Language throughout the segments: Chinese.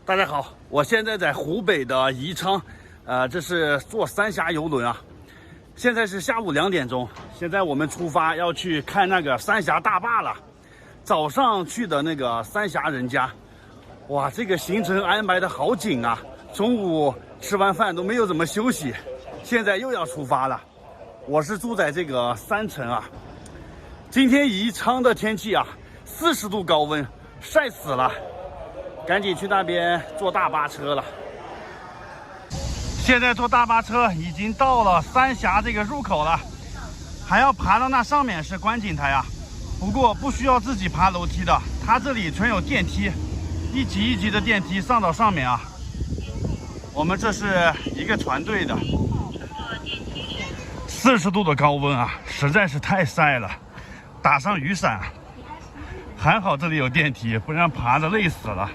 大家好，我现在在湖北的宜昌，这是坐三峡游轮啊。现在是下午2点钟，现在我们出发要去看那个三峡大坝了。早上去的那个三峡人家，哇，这个行程安排的好紧啊！中午吃完饭都没有怎么休息，现在又要出发了。我是住在这个3层啊。今天宜昌的天气啊，40度高温，晒死了。赶紧去那边坐大巴车了。现在坐大巴车已经到了三峡这个入口了，还要爬到那上面是观景台啊。不过不需要自己爬楼梯的，它这里全有电梯，一级一级的电梯上到上面啊。我们这是一个船队的。40度的高温啊，实在是太晒了，打上雨伞。还好这里有电梯，不然爬着累死了。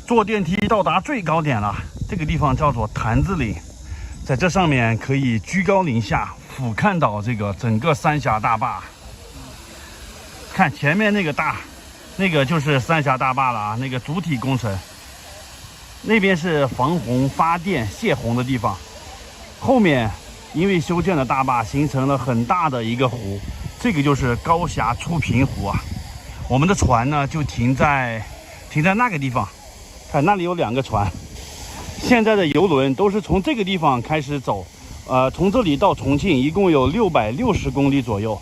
坐电梯到达最高点了，这个地方叫做坛子岭，在这上面可以居高临下俯瞰到这个整个三峡大坝。看前面那个那个就是三峡大坝了啊，那个主体工程。那边是防洪、发电、泄洪的地方，后面因为修建了大坝，形成了很大的一个湖，这个就是高峡出平湖啊。我们的船呢就停在那个地方。看那里有2个船，现在的游轮都是从这个地方开始走，从这里到重庆一共有660公里左右，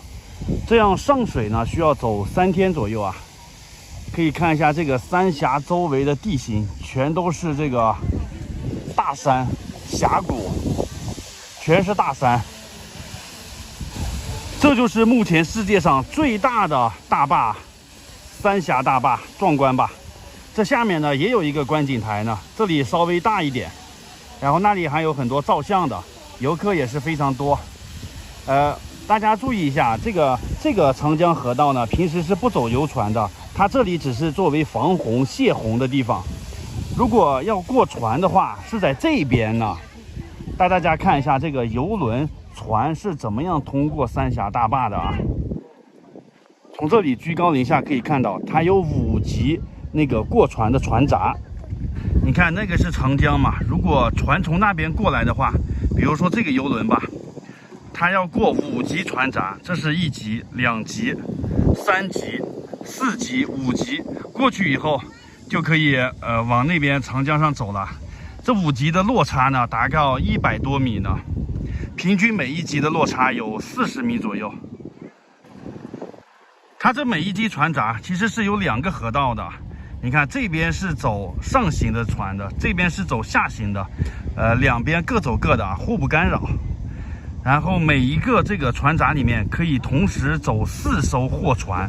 这样上水呢需要走3天左右啊。可以看一下这个三峡周围的地形，全都是这个大山峡谷，全是大山。这就是目前世界上最大的大坝——三峡大坝，壮观吧？这下面呢也有一个观景台呢，这里稍微大一点，然后那里还有很多照相的，游客也是非常多。大家注意一下，这个长江河道呢，平时是不走游船的，它这里只是作为防洪泄洪的地方。如果要过船的话，是在这边呢。带大家看一下这个游轮船是怎么样通过三峡大坝的啊。从这里居高临下可以看到，它有5级那个过船的船闸。你看那个是长江嘛，如果船从那边过来的话，比如说这个游轮吧，它要过5级船闸，这是1级、2级、3级、4级、5级，过去以后就可以往那边长江上走了。这5级的落差呢，大概100多米呢，平均每1级的落差有40米左右。它这每1级船闸其实是有2个河道的，你看这边是走上行的船的，这边是走下行的，两边各走各的啊，互不干扰。然后每一个这个船闸里面可以同时走4艘货船。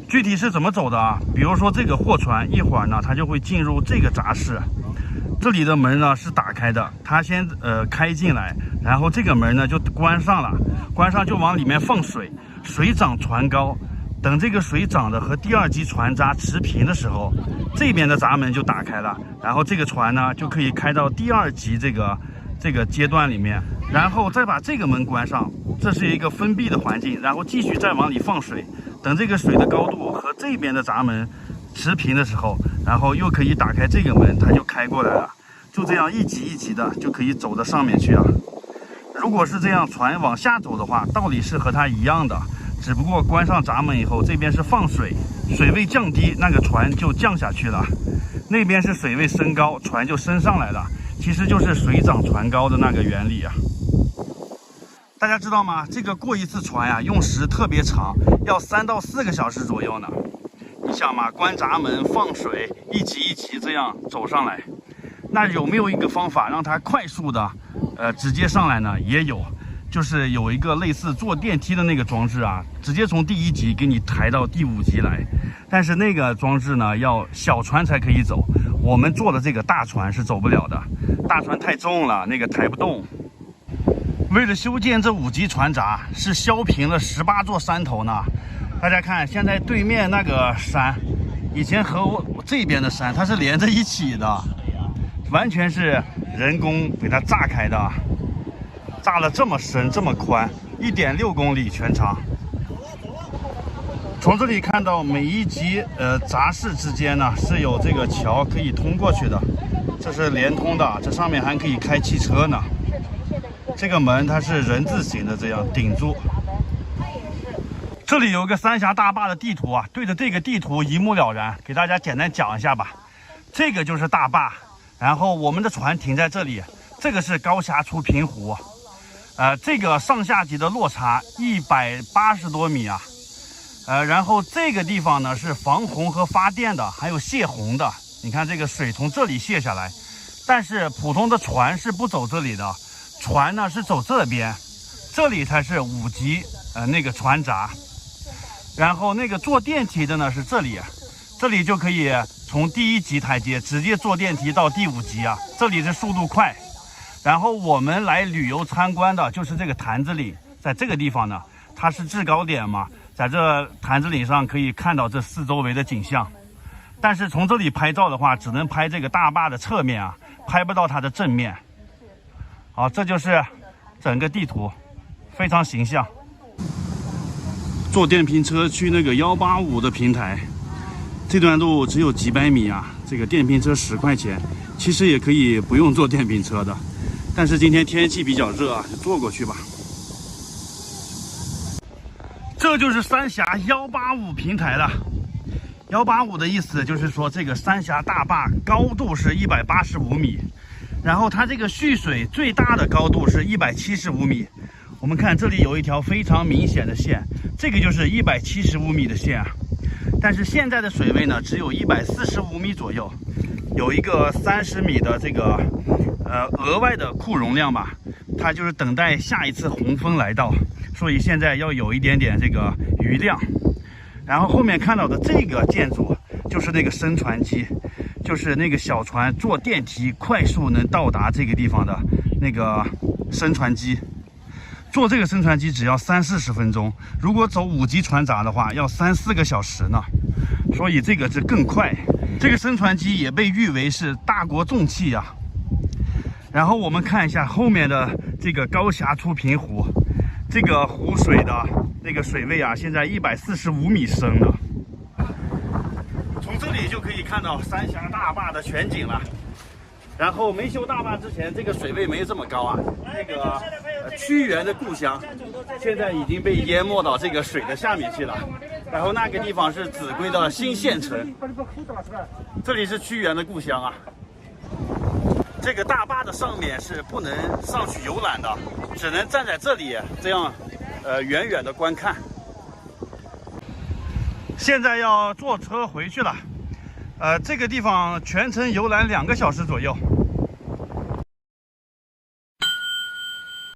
具体是怎么走的啊？比如说这个货船一会儿呢，它就会进入这个闸室，这里的门呢是打开的，它先开进来，然后这个门呢就关上了，关上就往里面放水，水涨船高。等这个水涨的和第2级船闸持平的时候，这边的闸门就打开了，然后这个船呢就可以开到第2级这个阶段里面，然后再把这个门关上，这是一个封闭的环境，然后继续再往里放水，等这个水的高度和这边的闸门持平的时候，然后又可以打开这个门，它就开过来了，就这样一级一级的就可以走到上面去啊。如果是这样船往下走的话，道理是和它一样的，只不过关上闸门以后，这边是放水，水位降低，那个船就降下去了，那边是水位升高，船就升上来了，其实就是水涨船高的那个原理啊。大家知道吗？这个过一次船呀，用时特别长，要3到4个小时左右呢。你想嘛，关闸门、放水，一级一级这样走上来，那有没有一个方法让它快速的直接上来呢？也有，就是有一个类似坐电梯的那个装置啊，直接从第1级给你抬到第5级来。但是那个装置呢，要小船才可以走，我们坐的这个大船是走不了的，大船太重了，那个抬不动。为了修建这5级船闸，是削平了18座山头呢。大家看，现在对面那个山，以前和我这边的山它是连着一起的，完全是人工给它炸开的，炸了这么深这么宽，1.6公里全长。从这里看到每一级闸室之间呢是有这个桥可以通过去的，这是连通的，这上面还可以开汽车呢。这个门它是人字形的，这样顶住。这里有个三峡大坝的地图啊，对着这个地图一目了然，给大家简单讲一下吧。这个就是大坝，然后我们的船停在这里，这个是高峡出平湖，这个上下级的落差180多米啊。然后这个地方呢是防洪和发电的，还有泄洪的。你看这个水从这里泄下来，但是普通的船是不走这里的，船呢是走这边，这里才是5级那个船闸。然后那个坐电梯的呢是这里，这里就可以从第1级台阶直接坐电梯到第5级啊，这里是速度快。然后我们来旅游参观的就是这个坛子岭，在这个地方呢，它是制高点嘛。在这坛子岭上可以看到这四周围的景象，但是从这里拍照的话，只能拍这个大坝的侧面啊，拍不到它的正面。好，这就是整个地图，非常形象。坐电瓶车去那个185的平台，这段路只有几百米啊，这个电瓶车10块钱，其实也可以不用坐电瓶车的，但是今天天气比较热啊，就坐过去吧。这就是三峡185平台了。185的意思就是说，这个三峡大坝高度是185米，然后它这个蓄水最大的高度是175米。我们看这里有一条非常明显的线，这个就是175米的线啊。但是现在的水位呢，只有145米左右，有一个30米的这个额外的库容量吧，它就是等待下一次洪峰来到。所以现在要有一点点这个余量，然后后面看到的这个建筑就是那个升船机，就是那个小船坐电梯快速能到达这个地方的那个升船机。坐这个升船机只要30-40分钟，如果走5级船闸的话，要3-4个小时呢。所以这个是更快。这个升船机也被誉为是大国重器啊。然后我们看一下后面的这个高峡出平湖。这个湖水的那个水位啊，现在145米深了。从这里就可以看到三峡大坝的全景了。然后没修大坝之前，这个水位没这么高啊。那个屈原的故乡，现在已经被淹没到这个水的下面去了。然后那个地方是秭归的新县城，这里是屈原的故乡啊。这个大坝的上面是不能上去游览的，只能站在这里这样远远的观看。现在要坐车回去了，这个地方全程游览2个小时左右。